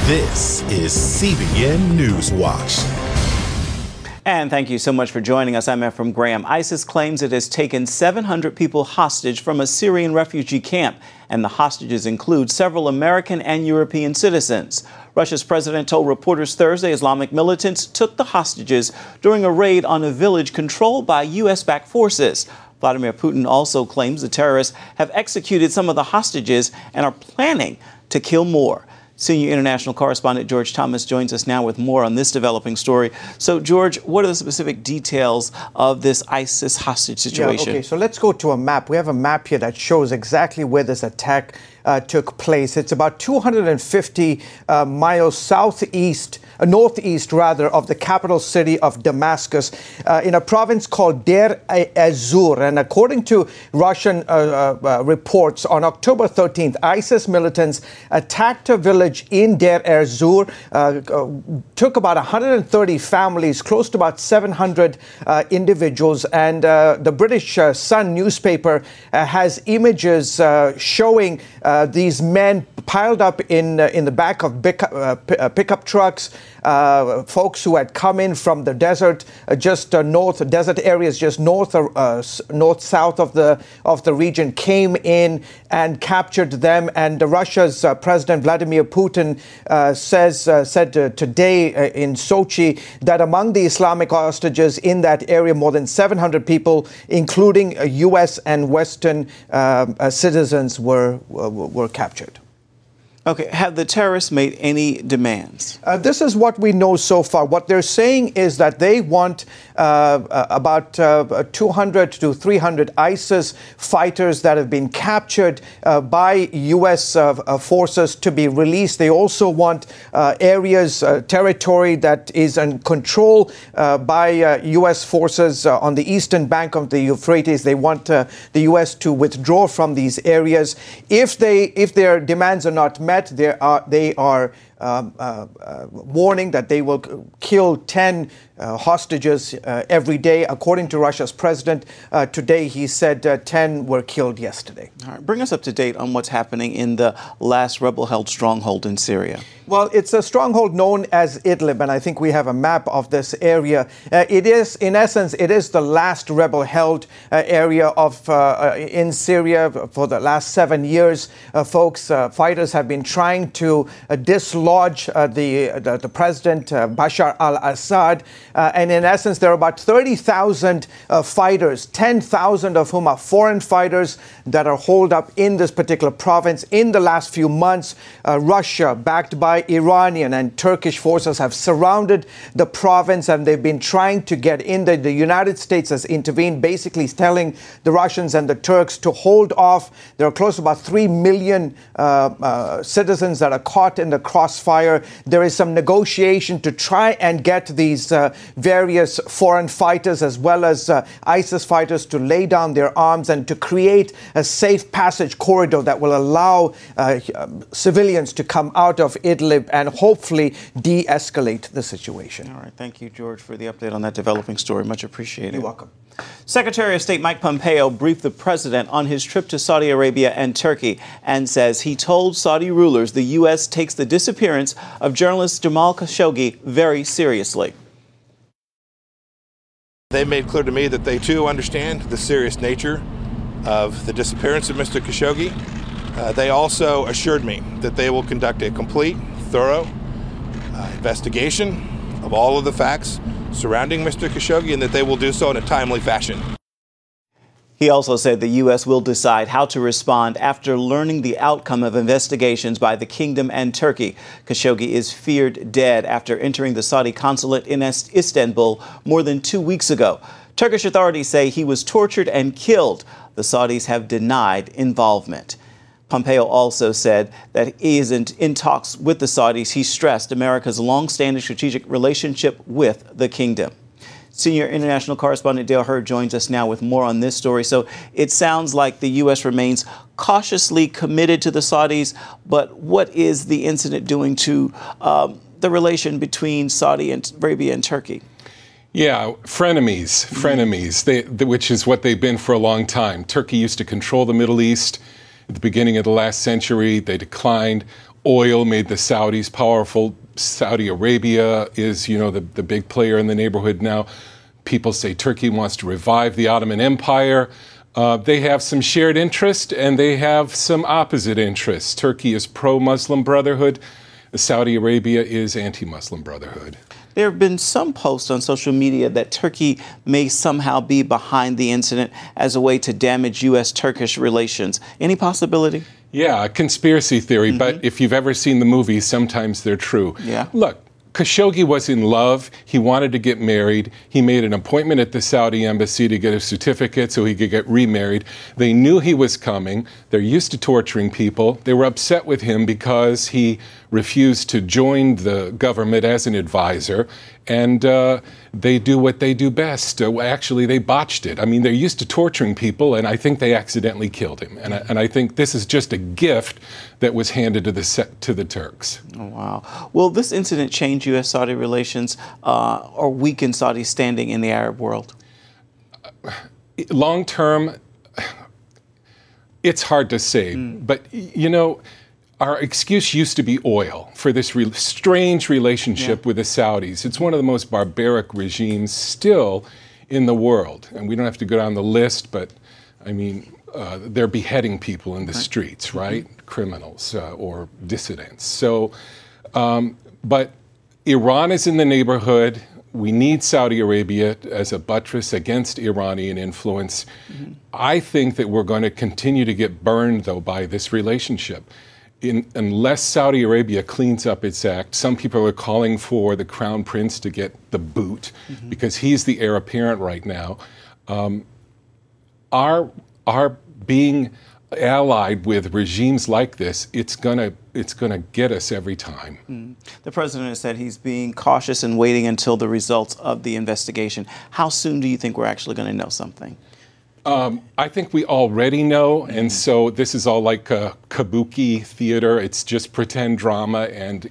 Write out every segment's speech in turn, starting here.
This is CBN NewsWatch. And thank you so much for joining us. I'm Ephraim Graham. ISIS claims it has taken 700 people hostage from a Syrian refugee camp, and the hostages include several American and European citizens. Russia's president told reporters Thursday Islamic militants took the hostages during a raid on a village controlled by U.S.-backed forces. Vladimir Putin also claims the terrorists have executed some of the hostages and are planning to kill more. Senior international correspondent George Thomas joins us now with more on this developing story. So, George, what are the specific details of this ISIS hostage situation? Yeah, okay, so let's go to a map. We have a map here that shows exactly where this attack took place. It's about 250 miles northeast of the capital city of Damascus, in a province called Deir ez-Zor. And according to Russian reports, on October 13th, ISIS militants attacked a village in Deir ez-Zor, took about 130 families, close to about 700 individuals. And the British Sun newspaper has images showing these men piled up in the back of pickup trucks. Folks who had come in from the desert, desert areas just north-south of the region, came in and captured them. And Russia's President Vladimir Putin said today in Sochi that among the Islamic hostages in that area, more than 700 people, including U.S. and Western citizens, were captured. Okay, have the terrorists made any demands? This is what we know so far. What they're saying is that they want about 200 to 300 ISIS fighters that have been captured by U.S. forces to be released. They also want territory that is in control by U.S. forces on the eastern bank of the Euphrates. They want the U.S. to withdraw from these areas. If their demands are not met, they are warning that they will kill 10 hostages every day. According to Russia's president, today he said 10 were killed yesterday. All right, bring us up to date on what's happening in the last rebel-held stronghold in Syria. Well, it's a stronghold known as Idlib, and I think we have a map of this area. It is, in essence, the last rebel-held area in Syria for the last 7 years. Fighters have been trying to dislodge the president, Bashar al-Assad. And in essence, there are about 30,000 fighters, 10,000 of whom are foreign fighters that are holed up in this particular province. In the last few months, Russia, backed by Iranian and Turkish forces, have surrounded the province, and they've been trying to get in. The United States has intervened, basically telling the Russians and the Turks to hold off. There are close to about 3 million citizens that are caught in the crossfire. There is some negotiation to try and get these various foreign fighters as well as ISIS fighters to lay down their arms and to create a safe passage corridor that will allow civilians to come out of Idlib and hopefully de-escalate the situation. All right. Thank you, George, for the update on that developing story. Much appreciated. You're welcome. Secretary of State Mike Pompeo briefed the president on his trip to Saudi Arabia and Turkey and says he told Saudi rulers the U.S. takes the disappearance of journalist Jamal Khashoggi very seriously. They made clear to me that they, too, understand the serious nature of the disappearance of Mr. Khashoggi. They also assured me that they will conduct a complete, thorough investigation of all of the facts surrounding Mr. Khashoggi, and that they will do so in a timely fashion. He also said the U.S. will decide how to respond after learning the outcome of investigations by the Kingdom and Turkey. Khashoggi is feared dead after entering the Saudi consulate in Istanbul more than 2 weeks ago. Turkish authorities say he was tortured and killed. The Saudis have denied involvement. Pompeo also said that he isn't in talks with the Saudis. He stressed America's long-standing strategic relationship with the kingdom. Senior international correspondent Dale Hurd joins us now with more on this story. So it sounds like the U.S. remains cautiously committed to the Saudis, but what is the incident doing to the relation between Saudi Arabia and Turkey? Yeah, frenemies, which is what they've been for a long time. Turkey used to control the Middle East. At the beginning of the last century, they declined. oil made the Saudis powerful. Saudi Arabia is, the big player in the neighborhood now. People say Turkey wants to revive the Ottoman Empire. They have some shared interest and they have some opposite interests. Turkey is pro-Muslim Brotherhood. Saudi Arabia is anti-Muslim Brotherhood. There have been some posts on social media that Turkey may somehow be behind the incident as a way to damage U.S.-Turkish relations. Any possibility? Yeah, a conspiracy theory, but if you've ever seen the movies, sometimes they're true. Yeah. Look, Khashoggi was in love. He wanted to get married. He made an appointment at the Saudi embassy to get a certificate so he could get remarried. They knew he was coming. They're used to torturing people. They were upset with him because he refused to join the government as an advisor. And they do what they do best. Actually, they botched it. I mean, they're used to torturing people, and I think they accidentally killed him. And I think this is just a gift that was handed to the Turks. Oh, wow. Will this incident change U.S.-Saudi relations or weaken Saudi's standing in the Arab world? Long term, it's hard to say. But, our excuse used to be oil for this strange relationship with the Saudis. It's one of the most barbaric regimes still in the world. And we don't have to go down the list, but, I mean, they're beheading people in the streets, right? Criminals or dissidents. So, but Iran is in the neighborhood. We need Saudi Arabia as a buttress against Iranian influence. I think that we're going to continue to get burned, though, by this relationship. Unless Saudi Arabia cleans up its act, some people are calling for the Crown Prince to get the boot because he's the heir apparent right now. Our being allied with regimes like this, it's gonna get us every time. The president has said he's being cautious and waiting until the results of the investigation. How soon do you think we're actually going to know something? I think we already know, and so this is all like kabuki theater. It's just pretend drama, and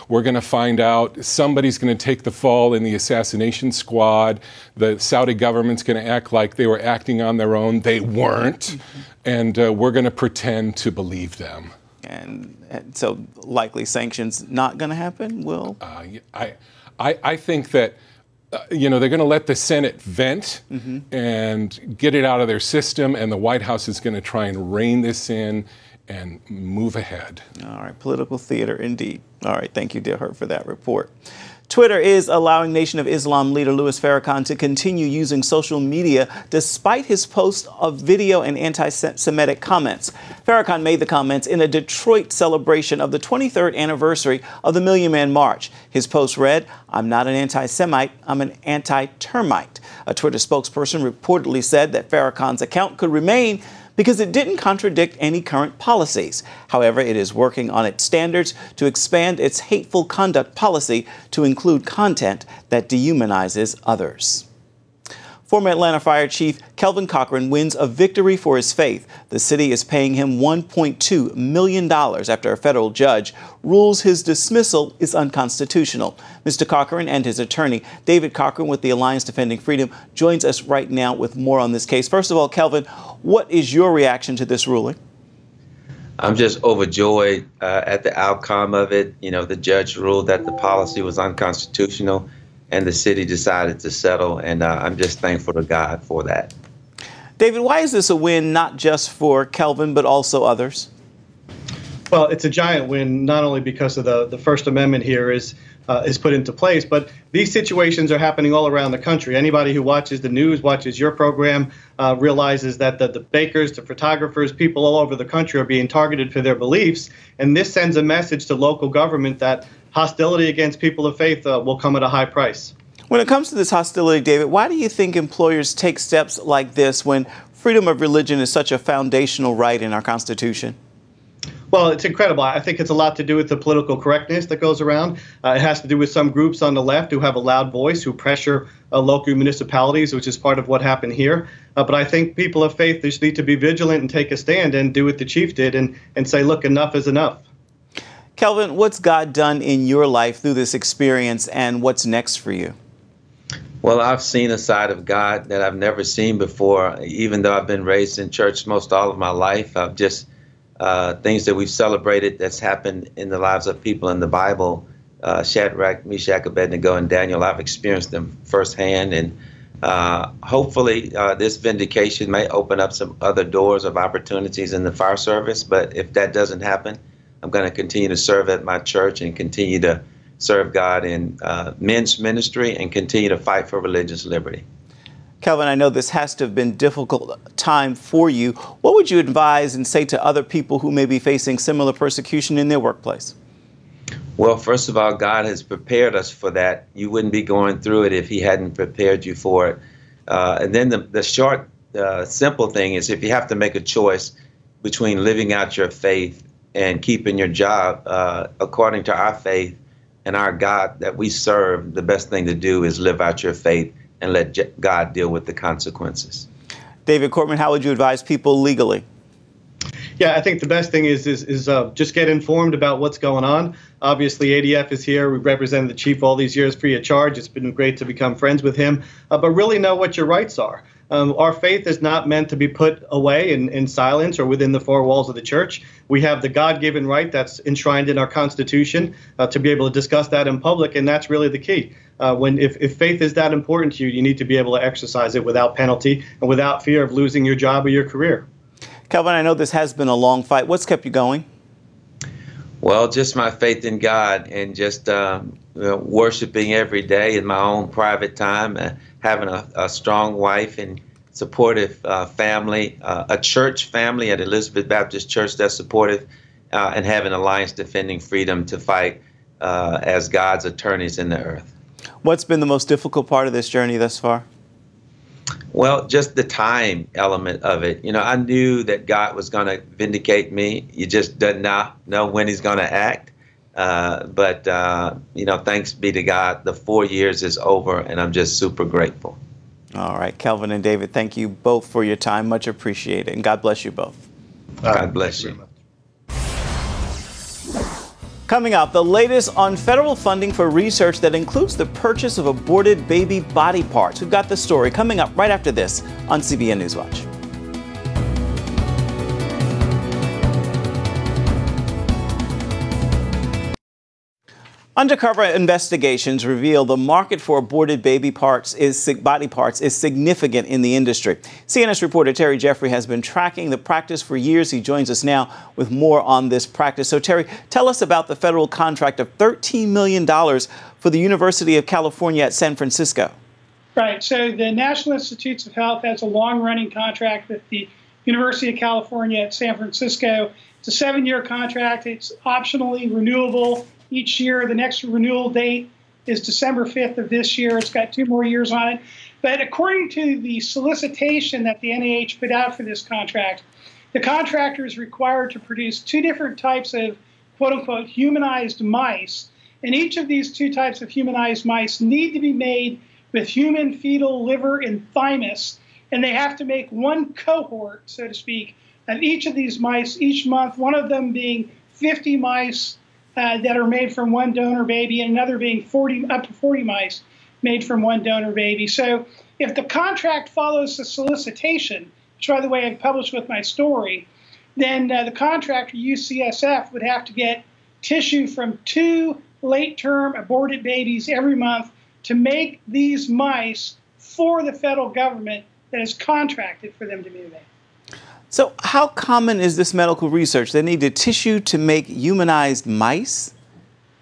we're going to find out. Somebody's going to take the fall in the assassination squad. The Saudi government's going to act like they were acting on their own. They weren't, and we're going to pretend to believe them. And so likely sanctions not going to happen, Will? I think that they're going to let the Senate vent and get it out of their system, and the White House is going to try and rein this in and move ahead. All right, political theater indeed. All right, thank you, Giffords, for that report. Twitter is allowing Nation of Islam leader Louis Farrakhan to continue using social media despite his post of video and anti-Semitic comments. Farrakhan made the comments in a Detroit celebration of the 23rd anniversary of the Million Man March. His post read, "I'm not an anti-Semite, I'm an anti-termite." A Twitter spokesperson reportedly said that Farrakhan's account could remain because it didn't contradict any current policies. However, it is working on its standards to expand its hateful conduct policy to include content that dehumanizes others. Former Atlanta Fire Chief Kelvin Cochran wins a victory for his faith. The city is paying him $1.2 million after a federal judge rules his dismissal is unconstitutional. Mr. Cochran and his attorney, David Cochran with the Alliance Defending Freedom, joins us right now with more on this case. First of all, Kelvin, what is your reaction to this ruling? I'm just overjoyed at the outcome of it. The judge ruled that the policy was unconstitutional, and the city decided to settle, and I'm just thankful to God for that. David, why is this a win not just for Kelvin, but also others? Well, it's a giant win, not only because of the First Amendment here is put into place, but these situations are happening all around the country. Anybody who watches the news, watches your program, realizes that the bakers, the photographers, people all over the country are being targeted for their beliefs, and this sends a message to local government that hostility against people of faith will come at a high price. When it comes to this hostility, David, why do you think employers take steps like this when freedom of religion is such a foundational right in our Constitution? Well, it's incredible. I think it's a lot to do with the political correctness that goes around. It has to do with some groups on the left who have a loud voice, who pressure local municipalities, which is part of what happened here. But I think people of faith just need to be vigilant and take a stand and do what the chief did and say, look, enough is enough. Kelvin, what's God done in your life through this experience, and what's next for you? Well, I've seen a side of God that I've never seen before. Even though I've been raised in church most all of my life, I've just things that we've celebrated that's happened in the lives of people in the Bible, Shadrach, Meshach, Abednego, and Daniel, I've experienced them firsthand. And hopefully this vindication may open up some other doors of opportunities in the fire service. But if that doesn't happen, I'm going to continue to serve at my church and continue to serve God in men's ministry and continue to fight for religious liberty. Kelvin, I know this has to have been a difficult time for you. What would you advise and say to other people who may be facing similar persecution in their workplace? Well, first of all, God has prepared us for that. You wouldn't be going through it if he hadn't prepared you for it. And then the short, simple thing is, if you have to make a choice between living out your faith and keeping your job, according to our faith and our God that we serve, the best thing to do is live out your faith and let God deal with the consequences. David Cortman, how would you advise people legally? Yeah, I think the best thing is just get informed about what's going on. Obviously, ADF is here. We represented the chief all these years free of charge. It's been great to become friends with him, but really know what your rights are. Our faith is not meant to be put away in silence or within the four walls of the church. We have the God-given right that's enshrined in our Constitution to be able to discuss that in public, and that's really the key. If faith is that important to you, you need to be able to exercise it without penalty and without fear of losing your job or your career. Kelvin, I know this has been a long fight. What's kept you going? Well, just my faith in God and just worshiping every day in my own private time, having a strong wife and supportive family, a church family at Elizabeth Baptist Church that's supportive, and having Alliance Defending Freedom to fight as God's attorneys in the earth. What's been the most difficult part of this journey thus far? Well, just the time element of it. You know, I knew that God was going to vindicate me. You just did not know when he's going to act. But you know, thanks be to God, the 4 years is over, and I'm just super grateful. All right, Kelvin and David, thank you both for your time. Much appreciated. And God bless you both. God bless you. Coming up, the latest on federal funding for research that includes the purchase of aborted baby body parts. We've got the story coming up right after this on CBN NewsWatch. Undercover investigations reveal the market for aborted body parts is significant in the industry. CNN's reporter Terry Jeffrey has been tracking the practice for years. He joins us now with more on this practice. So, Terry, tell us about the federal contract of $13 million for the University of California at San Francisco. Right. So the National Institutes of Health has a long-running contract with the University of California at San Francisco. It's a 7-year contract. It's optionally renewable each year. The next renewal date is December 5th of this year. It's got 2 more years on it. But according to the solicitation that the NIH put out for this contract, the contractor is required to produce 2 different types of quote-unquote humanized mice. And each of these 2 types of humanized mice need to be made with human fetal liver and thymus. And they have to make 1 cohort, so to speak, of each of these mice each month, one of them being 50 mice that are made from 1 donor baby, and another being up to 40 mice made from 1 donor baby. So if the contract follows the solicitation, which, by the way, I published with my story, then the contractor, UCSF, would have to get tissue from 2 late-term aborted babies every month to make these mice for the federal government that is contracted for them to be made. So how common is this medical research? They need the tissue to make humanized mice?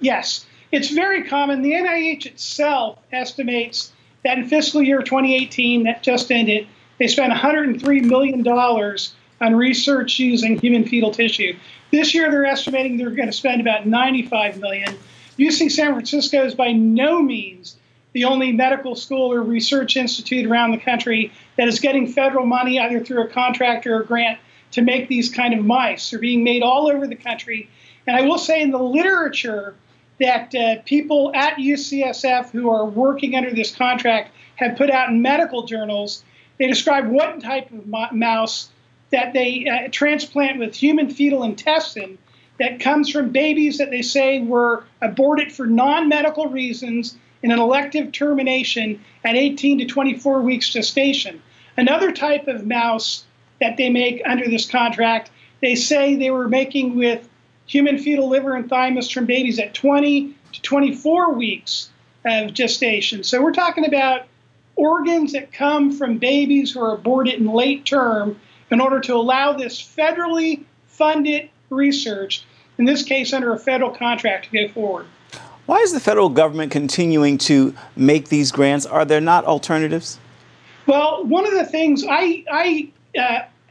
Yes, it's very common. The NIH itself estimates that in fiscal year 2018 that just ended, they spent $103 million on research using human fetal tissue. This year they're estimating they're going to spend about $95 million. UC San Francisco is by no means the only medical school or research institute around the country that is getting federal money either through a contract or a grant to make these kind of mice. They're being made all over the country. And I will say in the literature that people at UCSF who are working under this contract have put out in medical journals, they describe what type of mouse that they transplant with human fetal intestine that comes from babies that they say were aborted for non-medical reasons in an elective termination at 18 to 24 weeks gestation. Another type of mouse that they make under this contract They say they were making with human fetal liver and thymus from babies at 20 to 24 weeks of gestation. So we're talking about organs that come from babies who are aborted in late term in order to allow this federally funded research, in this case under a federal contract, to go forward. Why is the federal government continuing to make these grants? Are there not alternatives? Well, one of the things I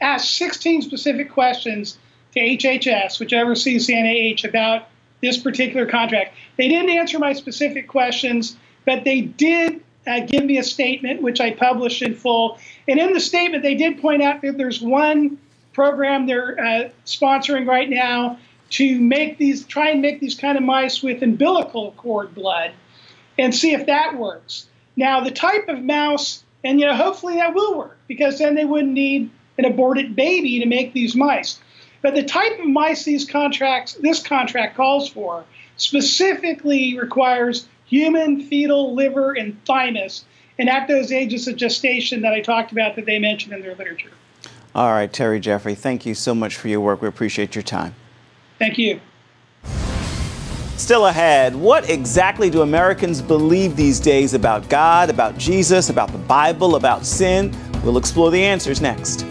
asked 16 specific questions to HHS, which oversees the NIH, about this particular contract. They didn't answer my specific questions, but they did give me a statement, which I published in full. And in the statement, they did point out that there's one program they're sponsoring right now to try and make these kind of mice with umbilical cord blood and see if that works. Now, the type of mouse, and hopefully that will work, because then they wouldn't need an aborted baby to make these mice. But the type of mice this contract calls for specifically requires human fetal liver and thymus, and at those ages of gestation that I talked about that they mentioned in their literature. All right, Terry Jeffrey, thank you so much for your work. We appreciate your time. Thank you. Still ahead, what exactly do Americans believe these days about God, about Jesus, about the Bible, about sin? We'll explore the answers next.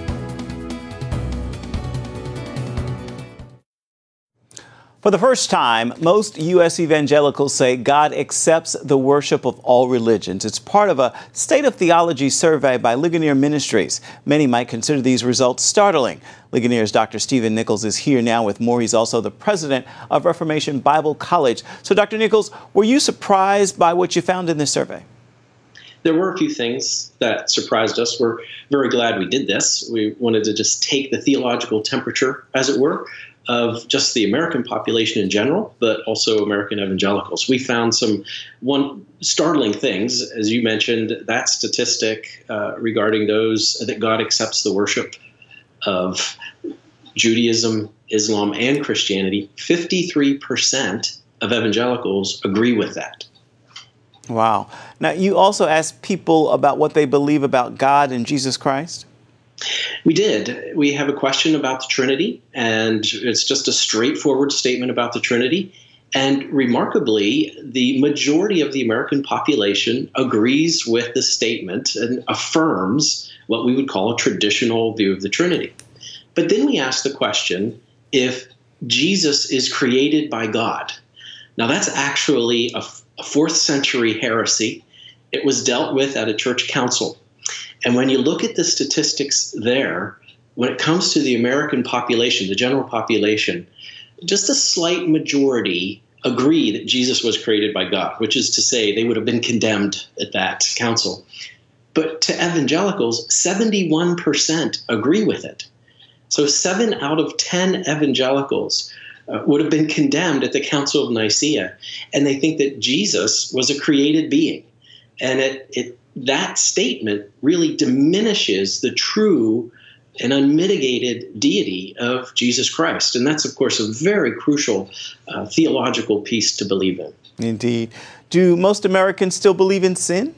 For the first time, most U.S. evangelicals say God accepts the worship of all religions. It's part of a State of Theology survey by Ligonier Ministries. Many might consider these results startling. Ligonier's Dr. Stephen Nichols is here now with more. He's also the president of Reformation Bible College. So, Dr. Nichols, were you surprised by what you found in this survey? There were a few things that surprised us. We're very glad we did this. We wanted to just take the theological temperature, as it were, of just the American population in general, but also American evangelicals. We found some startling things, as you mentioned, that statistic regarding those that God accepts the worship of Judaism, Islam, and Christianity. 53% of evangelicals agree with that. Wow. Now, you also asked people about what they believe about God and Jesus Christ? We did. We have a question about the Trinity, and it's just a straightforward statement about the Trinity. And remarkably, the majority of the American population agrees with the statement and affirms what we would call a traditional view of the Trinity. But then we ask the question if Jesus is created by God. Now, that's actually a 4th century heresy. It was dealt with at a church council. And when you look at the statistics there, when it comes to the American population, the general population, just a slight majority agree that Jesus was created by God, which is to say they would have been condemned at that council. But to evangelicals, 71% agree with it. So 7 out of 10 evangelicals would have been condemned at the Council of Nicaea, and they think that Jesus was a created being. And that statement really diminishes the true and unmitigated deity of Jesus Christ. And that's, of course, a very crucial theological piece to believe in. Indeed. Do most Americans still believe in sin?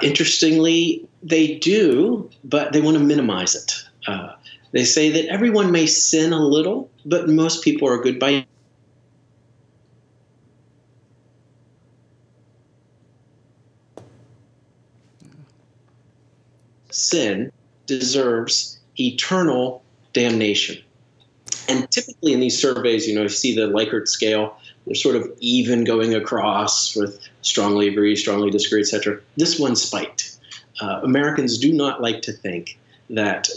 Interestingly, they do, but they want to minimize it. They say that everyone may sin a little, but most people are good by sin deserves eternal damnation. And typically in these surveys, you see the Likert scale, they're sort of even going across with strongly agree, strongly disagree, etc. This one spiked. Americans do not like to think that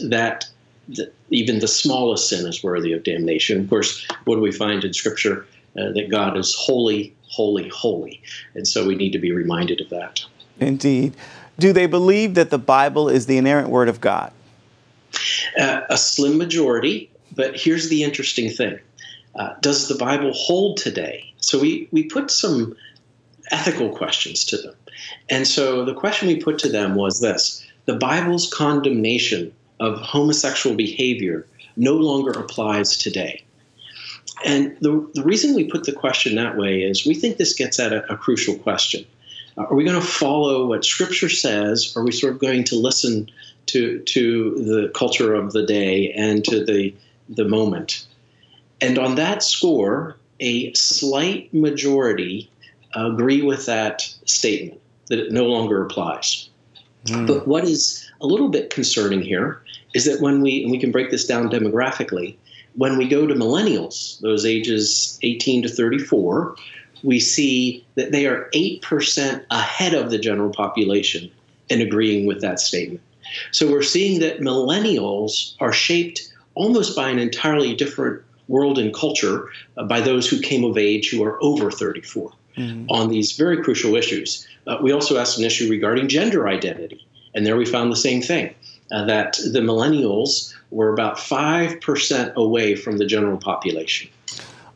even the smallest sin is worthy of damnation. Of course, what do we find in Scripture? That God is holy, holy, holy. And so we need to be reminded of that. Indeed. Do they believe that the Bible is the inerrant word of God? A slim majority, but here's the interesting thing. Does the Bible hold today? So we put some ethical questions to them. And so the question we put to them was this: the Bible's condemnation of homosexual behavior no longer applies today. And the reason we put the question that way is we think this gets at a crucial question. Are we going to follow what Scripture says, or are we sort of going to listen to the culture of the day and to the moment. And on that score, a slight majority agree with that statement, that it no longer applies. But what is a little bit concerning here is that when we can break this down demographically, when we go to millennials, those ages 18 to 34, we see that they are 8% ahead of the general population in agreeing with that statement. So we're seeing that millennials are shaped almost by an entirely different world and culture by those who came of age who are over 34 on these very crucial issues. We also asked an issue regarding gender identity, and there we found the same thing, that the millennials were about 5% away from the general population.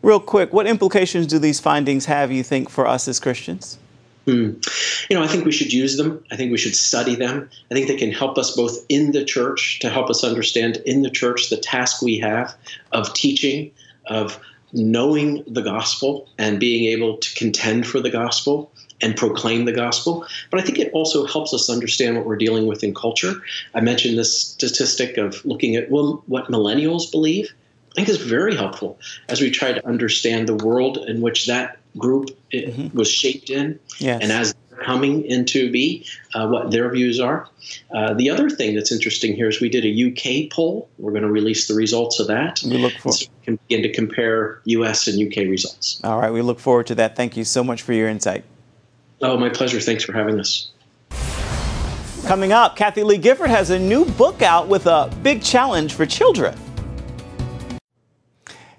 Real quick, what implications do these findings have, you think, for us as Christians? I think we should use them. I think we should study them. I think they can help us both in the church, to help us understand in the church the task we have of teaching, of knowing the gospel and being able to contend for the gospel and proclaim the gospel. But I think it also helps us understand what we're dealing with in culture. I mentioned this statistic of looking at what millennials believe. I think is very helpful as we try to understand the world in which that group was shaped in, and as they're coming into be, what their views are. The other thing that's interesting here is we did a UK poll. We're going to release the results of that. We look forward. So we can begin to compare US and UK results. All right, we look forward to that. Thank you so much for your insight. Oh, my pleasure. Thanks for having us. Coming up, Kathie Lee Gifford has a new book out with a big challenge for children.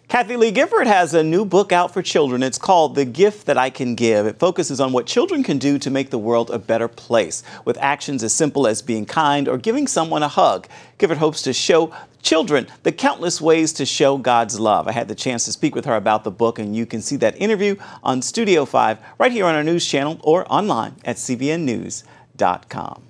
Kathie Lee Gifford has a new book out for children. It's called The Gift That I Can Give. It focuses on what children can do to make the world a better place, with actions as simple as being kind or giving someone a hug. Gifford hopes to show children the countless ways to show God's love. I had the chance to speak with her about the book, and you can see that interview on Studio 5 right here on our news channel or online at cbnnews.com.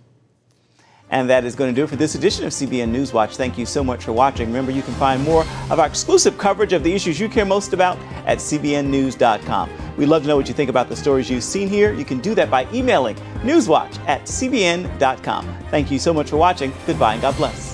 And that is going to do it for this edition of CBN NewsWatch. Thank you so much for watching. Remember, you can find more of our exclusive coverage of the issues you care most about at cbnnews.com. We'd love to know what you think about the stories you've seen here. You can do that by emailing newswatch@cbn.com. Thank you so much for watching. Goodbye and God bless.